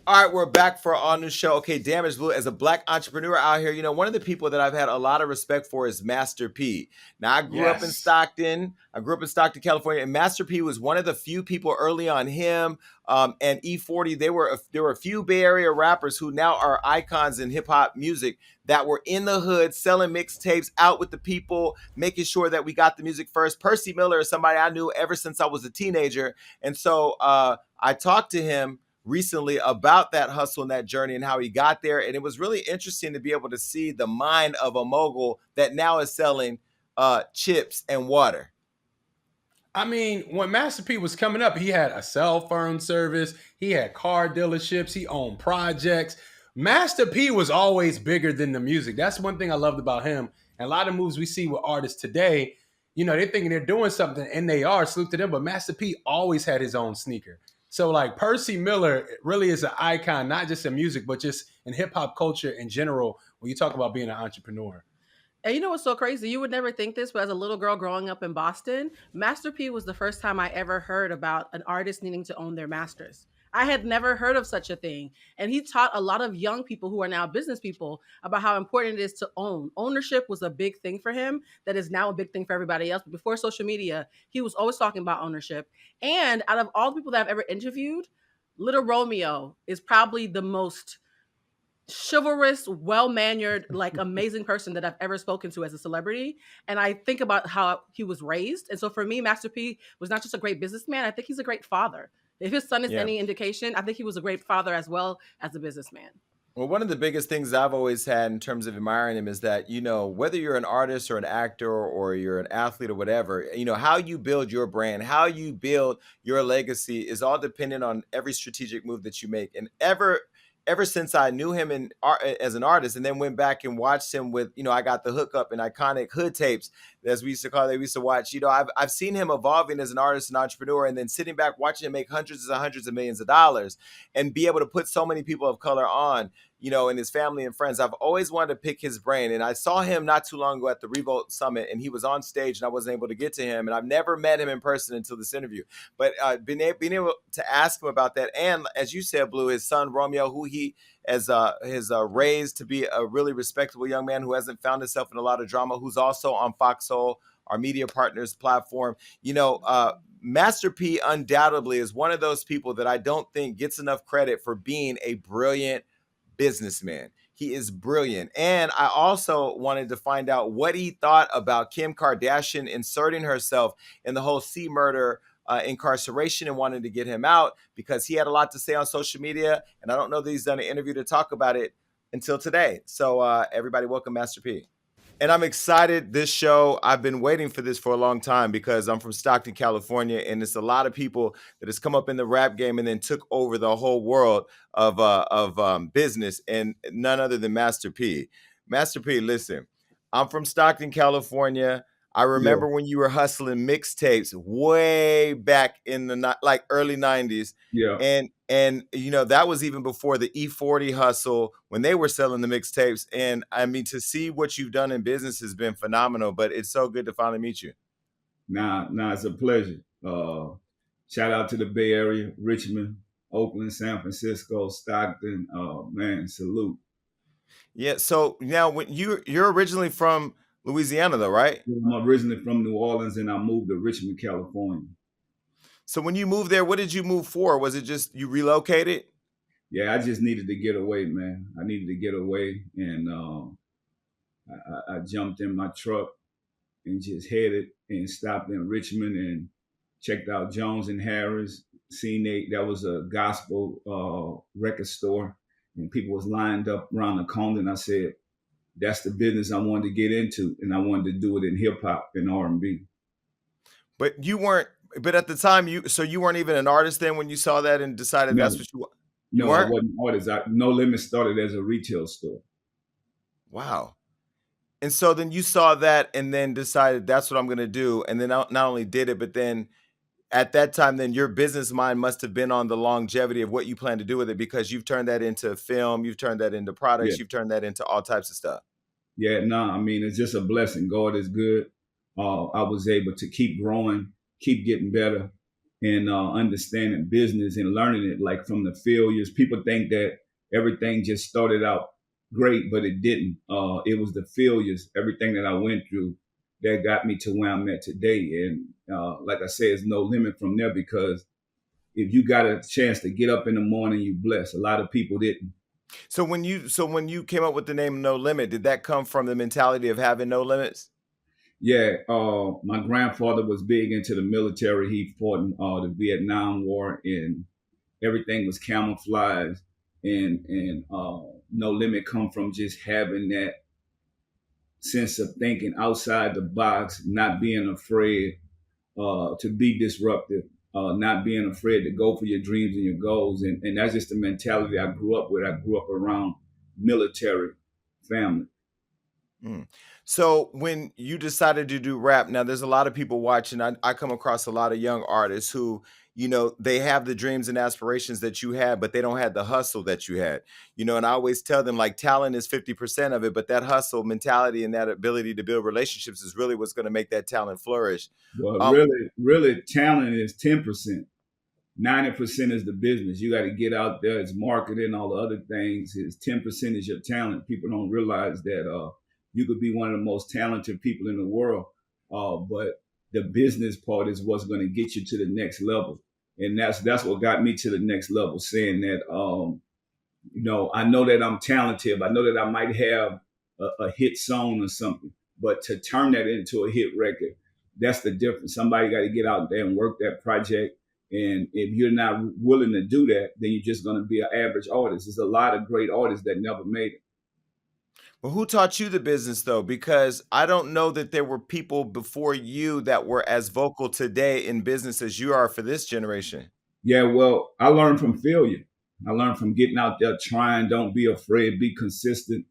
All right, we're back for our new show. Okay, Damage Blue, as a black entrepreneur out here, one of the people that I've had a lot of respect for is Master P. Now, I grew up in Yes. Stockton. I grew up in Stockton, California, and Master P was one of the few people early on him and E40. There were a few Bay Area rappers who now are icons in hip hop music that were in the hood selling mixtapes out with the people, making sure that we got the music first. Percy Miller is somebody I knew ever since I was a teenager, and so I talked to him recently about that hustle and that journey and how he got there. And it was really interesting to be able to see the mind of a mogul that now is selling chips and water. I mean, when Master P was coming up, he had a cell phone service, he had car dealerships, he owned projects. Master P was always bigger than the music. That's one thing I loved about him. And a lot of moves we see with artists today, they're thinking they're doing something and they are, salute to them, but Master P always had his own sneaker. So like Percy Miller really is an icon, not just in music, but just in hip hop culture in general, when you talk about being an entrepreneur. And you know what's so crazy? You would never think this, but as a little girl growing up in Boston, Master P was the first time I ever heard about an artist needing to own their masters. I had never heard of such a thing. And he taught a lot of young people who are now business people about how important it is to own. Ownership was a big thing for him that is now a big thing for everybody else. But before social media, he was always talking about ownership. And out of all the people that I've ever interviewed, Little Romeo is probably the most chivalrous, well mannered, like amazing person that I've ever spoken to as a celebrity. And I think about how he was raised. And so for me, Master P was not just a great businessman, I think he's a great father. If his son is Yeah. any indication, I think he was a great father as well as a businessman. Well, one of the biggest things I've always had in terms of admiring him is that, whether you're an artist or an actor or you're an athlete or whatever, how you build your brand, how you build your legacy is all dependent on every strategic move that you make. And ever since I knew him as an artist and then went back and watched him with, I got the hookup and iconic hood tapes, as we used to call it, we used to watch, I've seen him evolving as an artist and entrepreneur and then sitting back watching him make hundreds of millions of dollars and be able to put so many people of color on, and his family and friends. I've always wanted to pick his brain. And I saw him not too long ago at the Revolt Summit, and he was on stage, and I wasn't able to get to him. And I've never met him in person until this interview. But being able to ask him about that, and as you said, Blue, his son Romeo, who he has raised to be a really respectable young man who hasn't found himself in a lot of drama, who's also on FOXSOUL, our media partners platform. Master P undoubtedly is one of those people that I don't think gets enough credit for being a brilliant businessman. He is brilliant. And I also wanted to find out what he thought about Kim Kardashian inserting herself in the whole C murder incarceration and wanted to get him out because he had a lot to say on social media. And I don't know that he's done an interview to talk about it until today. So everybody, welcome Master P. And I'm excited this show. I've been waiting for this for a long time because I'm from Stockton, California, and it's a lot of people that has come up in the rap game and then took over the whole world of business, and none other than Master P. Master P, listen, I'm from Stockton, California. I Yeah. remember when you were hustling mixtapes way back in the like early 90s. Yeah. And that was even before the E40 hustle when they were selling the mixtapes. And I mean, to see what you've done in business has been phenomenal, but it's so good to finally meet you. Nah, it's a pleasure. Shout out to the Bay Area, Richmond, Oakland, San Francisco, Stockton. Man, salute. Yeah, so now when you're originally from Louisiana though, right? I'm originally from New Orleans and I moved to Richmond, California. So when you moved there, what did you move for? Was it just you relocated? Yeah, I just needed to get away, man. I needed to get away, and I jumped in my truck and just headed and stopped in Richmond and checked out Jones and Harris. Seen that was a gospel record store, and people was lined up around the corner. And I said, "That's the business I wanted to get into, and I wanted to do it in hip hop and R&B." But you weren't. But at the time, you weren't even an artist then when you saw that and decided No, that's what you no, I weren't. wasn't an artist. No Limit started as a retail store. Wow. And so then you saw that and then decided that's what I'm going to do. And then not only did it, but then at that time, then your business mind must have been on the longevity of what you plan to do with it because you've turned that into film, you've turned that into Yeah, products, you've turned that into all types of stuff. yeah. No, I mean it's just a blessing. God is good. I was able to keep growing, keep getting better, and understanding business and learning it, like from the failures. People think that everything just started out great, but it didn't. It was the failures, everything that I went through, that got me to where I'm at today. And like I said, it's no limit from there, because if you got a chance to get up in the morning, you blessed. A lot of people didn't. So when you came up with the name No Limit, did that come from the mentality of having no limits? Yeah, my grandfather was big into the military. He fought in the Vietnam War, and everything was camouflage. And no limit come from just having that sense of thinking outside the box, not being afraid to be disruptive, not being afraid to go for your dreams and your goals. And that's just the mentality I grew up with. I grew up around military family. Mm. So when you decided to do rap, now there's a lot of people watching. I come across a lot of young artists who, they have the dreams and aspirations that you had, but they don't have the hustle that you had. And I always tell them, like, talent is 50% of it, but that hustle mentality and that ability to build relationships is really what's going to make that talent flourish. But Um, really, talent is 10%. 90% is the business. You got to get out there. It's marketing, all the other things. Is 10% is your talent. People don't realize that you could be one of the most talented people in the world, but the business part is what's going to get you to the next level. And that's what got me to the next level. Saying that I know that I'm talented. I know that I might have a hit song or something, but to turn that into a hit record, that's the difference. Somebody got to get out there and work that project. And if you're not willing to do that, then you're just going to be an average artist. There's a lot of great artists that never made it. well, who taught you the business though? Because I don't know that there were people before you that were as vocal today in business as you are for this generation. Yeah, well, I learned from failure. I learned from getting out there, trying. Don't be afraid. Be consistent.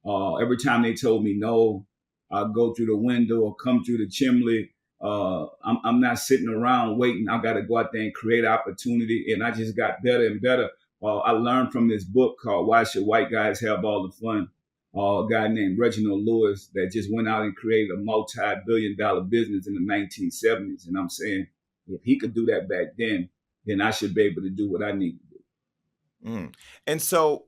Every time they told me no, I go through the window or come through the chimney. I'm not sitting around waiting. I got to go out there and create opportunity. And I just got better and better. I learned from this book called "Why Should White Guys Have All the Fun?" A guy named Reginald Lewis that just went out and created a multi-billion-dollar business in the 1970s. And I'm saying, if he could do that back then I should be able to do what I need to do. Mm. And so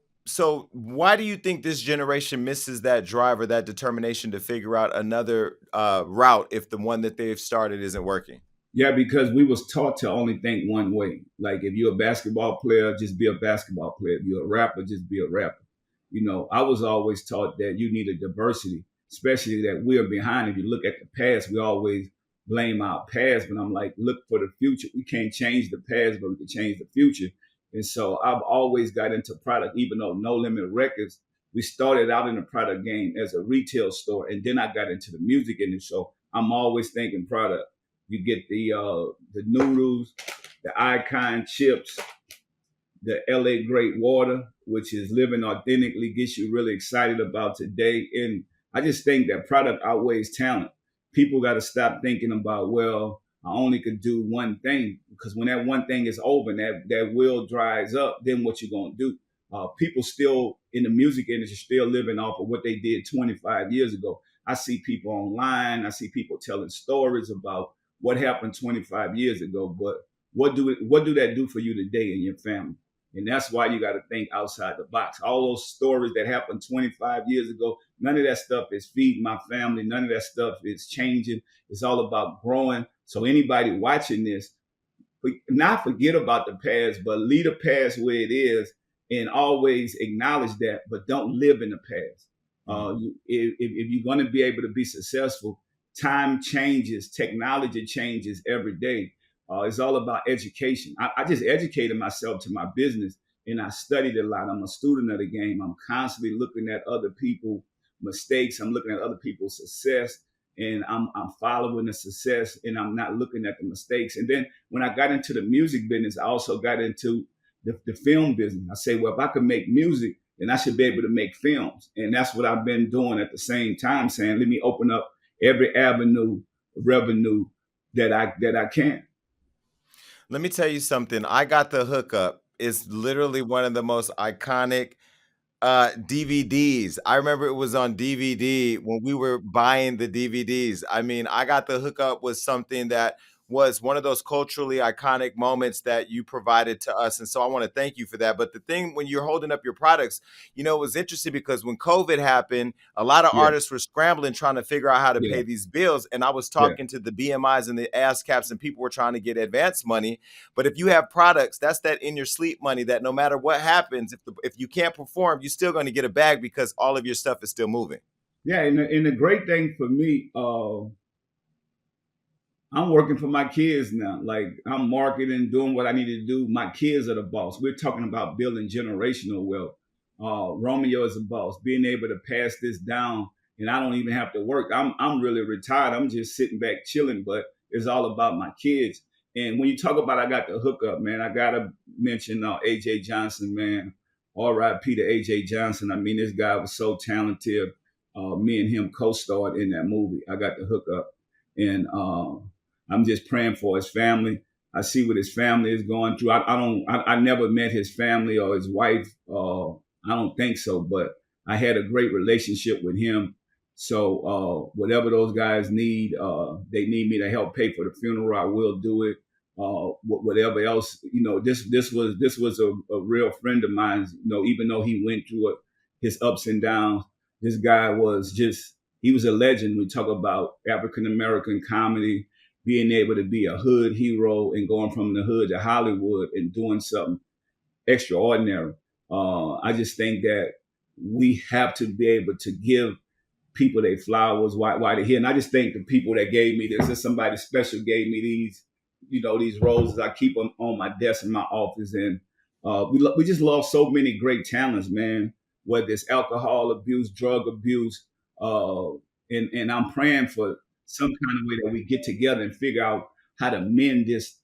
why do you think this generation misses that drive or that determination to figure out another route if the one that they've started isn't working? Yeah, because we was taught to only think one way. Like if you're a basketball player, just be a basketball player. If you're a rapper, just be a rapper. I was always taught that you need a diversity, especially that we're behind. If you look at the past, we always blame our past, but I'm like, look for the future. We can't change the past, but we can change the future. And so I've always got into product, even though No Limit Records, we started out in the product game as a retail store, and then I got into the music industry. So I'm always thinking product. You get the noodles, the icon chips, the LA Great Water, which is living authentically, gets you really excited about today. And I just think that product outweighs talent. People got to stop thinking about, well, I only could do one thing, because when that one thing is over and that will dries up, then what you gonna do? People still in the music industry still living off of what they did 25 years ago. I see people online. I see people telling stories about what happened 25 years ago, but what do that do for you today and your family? And that's why you got to think outside the box. All those stories that happened 25 years ago, none of that stuff is feeding my family. None of that stuff is changing. It's all about growing. So anybody watching this, not forget about the past, but leave the past where it is and always acknowledge that, but don't live in the past. If you're going to be able to be successful, time changes, technology changes every day. It's all about education. I just educated myself to my business, and I studied a lot. I'm a student of the game. I'm constantly looking at other people's mistakes. I'm looking at other people's success, and I'm following the success, and I'm not looking at the mistakes. And then when I got into the music business, I also got into the film business. I say, well, if I could make music, then I should be able to make films. And that's what I've been doing at the same time, saying, let me open up every avenue of revenue that I can. Let me tell you something. I got the hookup. It's literally one of the most iconic DVDs. I remember it was on DVD when we were buying the DVDs. I mean, I got the hookup with something that was one of those culturally iconic moments that you provided to us. And so I want to thank you for that. But the thing when you're holding up your products, it was interesting because when COVID happened, a lot of Yeah, artists were scrambling trying to figure out how to yeah, pay these bills. And I was yeah, talking to the BMIs and the ASCAPs, and people were trying to get advance money. But if you have products, that's that in your sleep money that no matter what happens, if you can't perform, you're still going to get a bag because all of your stuff is still moving. yeah. And the great thing for me, I'm working for my kids now. Like I'm marketing, doing what I need to do. My kids are the boss. We're talking about building generational wealth. Romeo is a boss, being able to pass this down, and I don't even have to work. I'm really retired. I'm just sitting back chilling, but it's all about my kids. And when you talk about I got the hookup, man, I gotta mention AJ Johnson, man. R.I.P. to AJ Johnson. I mean, this guy was so talented. Me and him co-starred in that movie. I got the hookup, and I'm just praying for his family. I see what his family is going through. I never met his family or his wife. I don't think so, but I had a great relationship with him. So whatever those guys need, they need me to help pay for the funeral. I will do it. Whatever else, this was a real friend of mine. Even though he went through his ups and downs, this guy was he was a legend. We talk about African American comedy, being able to be a hood hero and going from the hood to Hollywood and doing something extraordinary. I just think that we have to be able to give people their flowers while they're here. And I just think the people that gave me this, if somebody special gave me these roses, I keep them on my desk in my office. And we just lost so many great talents, man, whether it's alcohol abuse, drug abuse. And I'm praying for some kind of way that we get together and figure out how to mend this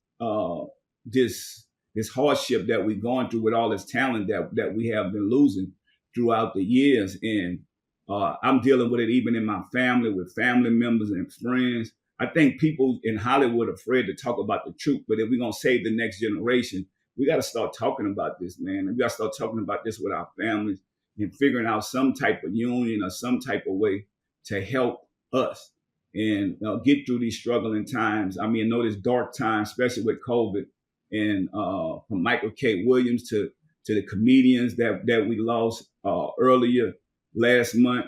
hardship that we're going through with all this talent that we have been losing throughout the years. And I'm dealing with it even in my family, with family members and friends. I think people in Hollywood are afraid to talk about the truth, but if we're gonna save the next generation, we got to start talking about this, man. And we got to start talking about this with our families and figuring out some type of union or some type of way to help us and get through these struggling times. I mean, I know this dark time, especially with COVID, and from Michael K. Williams to the comedians that we lost earlier last month.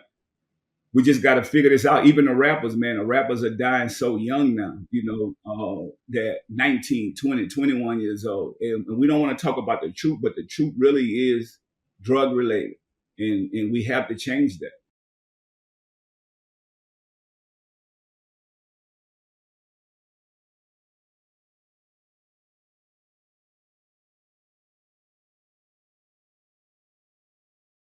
We just got to figure this out. Even the rappers, man, the rappers are dying so young now, that 19, 20, 21 years old. And we don't want to talk about the truth, but the truth really is drug related. And we have to change that.